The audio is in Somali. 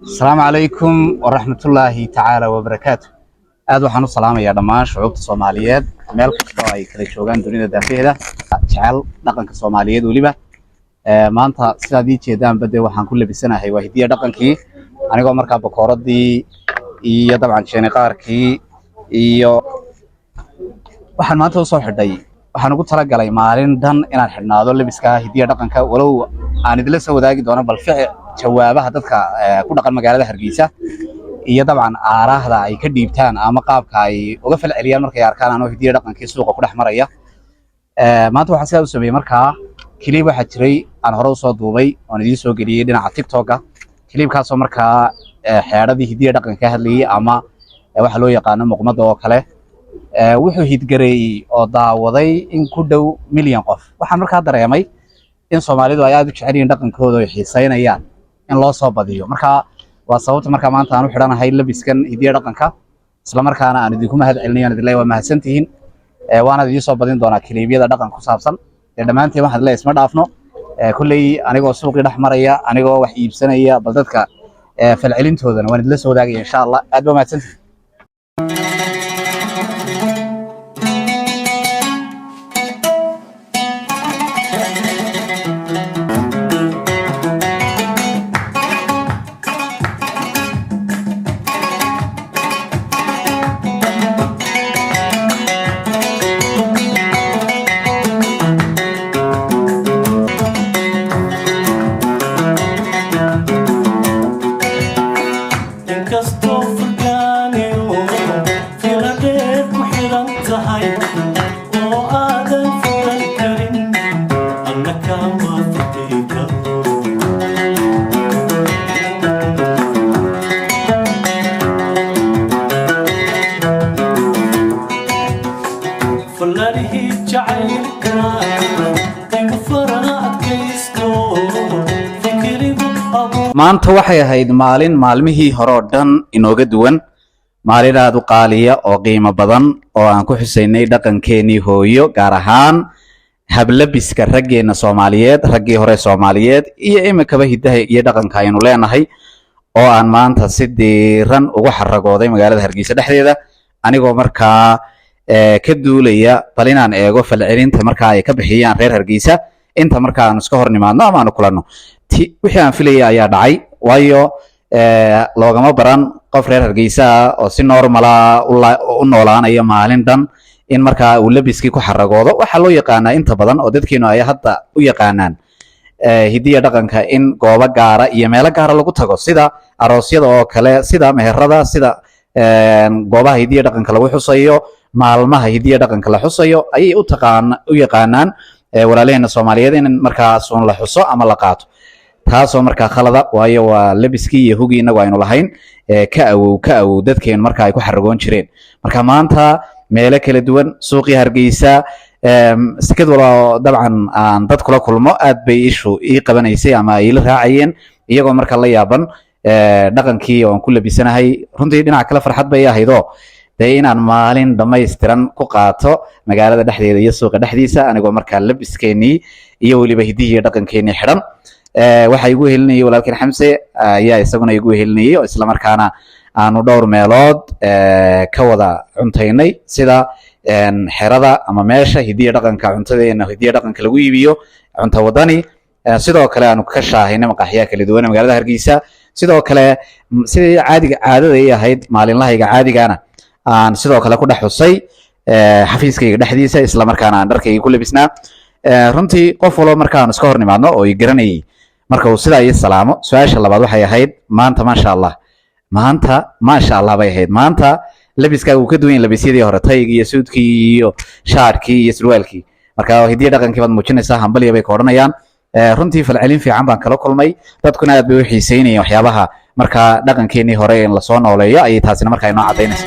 السلام عليكم ورحمة الله تعالى وبركاته. aad waxaan u salaamayaa dhammaan shucuubta Soomaaliyeed meel kasta oo ay kala joogaan dunida daafaheeda jecel dhaqanka Soomaaliyeed waliba maanta sidaad ii jeedaan bade waxaan ku labisanahay waa hidiyo dhaqankii anigoo markaa bakooradii iyo dabcan jeenqaarkii iyo waxaan maanta u soo xidhay waxaan ugu talagalay maalin dhan inaan xidhnaado labiska hidiyo dhaqanka walow aan idila soo wadaagi doono bal ficil jawaabaha dadka ku dhaqan magaalada Hargeysa iyo dabcan aaraahda ay ka dhiibtaan ama qaabka ay uga falceliyaan markay arkaan anoo hidiyo dhaqankii suuqa ku dhex maraya maanta waxaan sidaa u sameeyay markaa kilib waxa jiray aan hore u soo duubay oo idin soo geliyay dhinaca TikTok-ka kilibkaas oo markaa xeeradii hidiyo dhaqanka hadlayay ama waxa loo yaqaan muqmada oo kale wuxuu hidgareeyay oo daawaday in ku dhow milyan qof waxaan markaa dareemay in Soomaalidu ay aad u jecel yihiin dhaqankooda oo xiisaynayaan in loo soo badiyo markaa waa sababta markaa maanta aan u xidhanahay labiskan hidiyo dhaqanka isla markaana aan idinku mahad celinayo aan idin leeyahay waa mahadsantihiin waana idin soo badin doonaa kiliibyada dhaqanka ku saabsan dhamaantiin waxaan leeyahay isma dhaafno kulley anigoo suuqii dhex maraya anigoo wax iibsanaya bal dadka falcelintoodana waan idin la soo wadaagaya insha Allah aad baa mahadsantihiin maanta waxay ahayd maalin maalmihii hore oo dhan inooga duwan maalin aad u qaaliya oo qiimo badan oo aan ku xusaynay dhaqankeenii hooyo gaar ahaan hablabiska raggeena Soomaaliyeed raggii hore Soomaaliyeed iyo imikaba hidaha iyo dhaqanka aynu leenahay oo aan maanta si diiran ugu xaragooday magaalada Hargeysa dhexdeeda anigoo markaa ka duulaya bal inaan eego falcelinta markaa ay ka bixiyaan reer Hargeysa inta markaa aan iska hornimaadno ama aan kulano wixii aan filayay ayaa dhacay waayo loogama baran qof reer Hargeysa oo si normal u noolaanaya maalin dhan in markaa uu labiskii ku xaragoodo waxa loo yaqaanaa inta badan oo dadkeenu ay hadda u yaqaanaan hidiyo dhaqanka in goobo gaara iyo meelo gaara lagu tago sida aroosyada oo kale sida meherada sida goobaha hidiyo dhaqanka lagu xusayo maalmaha hidiyo dhaqanka la xusayo ayay u yaqaanaan walaalaheena Soomaaliyeed in markaa soon la xuso ama la qaato taasoo markaa khalada waayo waa labiskii iyo hugii inagu aynu lahayn ka awow dadkeen markaa ay ku xaragoon jireen marka maanta meelo kala duwan suuqii Hargeysa sikad wala dabcan aan dad kula kulmo aad bay ishu ii qabanaysay ama ay la raacayeen iyagoo markaa la yaaban dhaqankii oo aan ku labisanahay runtii dhinaca kale farxad bay ahaydoo inaan maalin dhamaystiran ku qaato magaalada dhexdeeda iyo suuqa dhexdiisa anigoo markaa labiskeenii iyo waliba hidiyo dhaqankeenii xidhan waxa igu helinayay walaalkeen Xamse ayaa isaguna igu helinayay oo isla markaana aanu dhowr meelood ka wada cuntaynay sida xerada ama meesha hidiyo dhaqanka cuntadeena hidiyo dhaqanka lagu iibiyo cunto wadani sidoo kale aanu ka shaahaynay maqaaxiyaha kala duwan magaalada Hargeysa sidoo kale sidii caadada ay ahayd maalinlahayga caadigana aan sidoo kale ku dhaxusay xafiiskayga dhexdiisa isla markaana aan dharkayga ku labisnaa runtii qof walba markaan iska hor nimaadno oo i garanayay marka uu sidaa ii salaamo su-aasha labaad waxay ahayd maanta maasha allah bay ahayd maanta labiskaaga uu ka duwan yahay labisyadii hore taygii iyo suudkii iyo shaarkii iyo surwaalkii marka hidiya dhaqankii baad muujinaysaa hambaliya bay ka odhanayaan runtii falcelin fiican baan kala kulmay dadkuna aad bay u xiiseynayeen waxyaabaha marka dhaqankeenii hore in lasoo nooleeyo ayay taasina markaa inoo cadaynaysa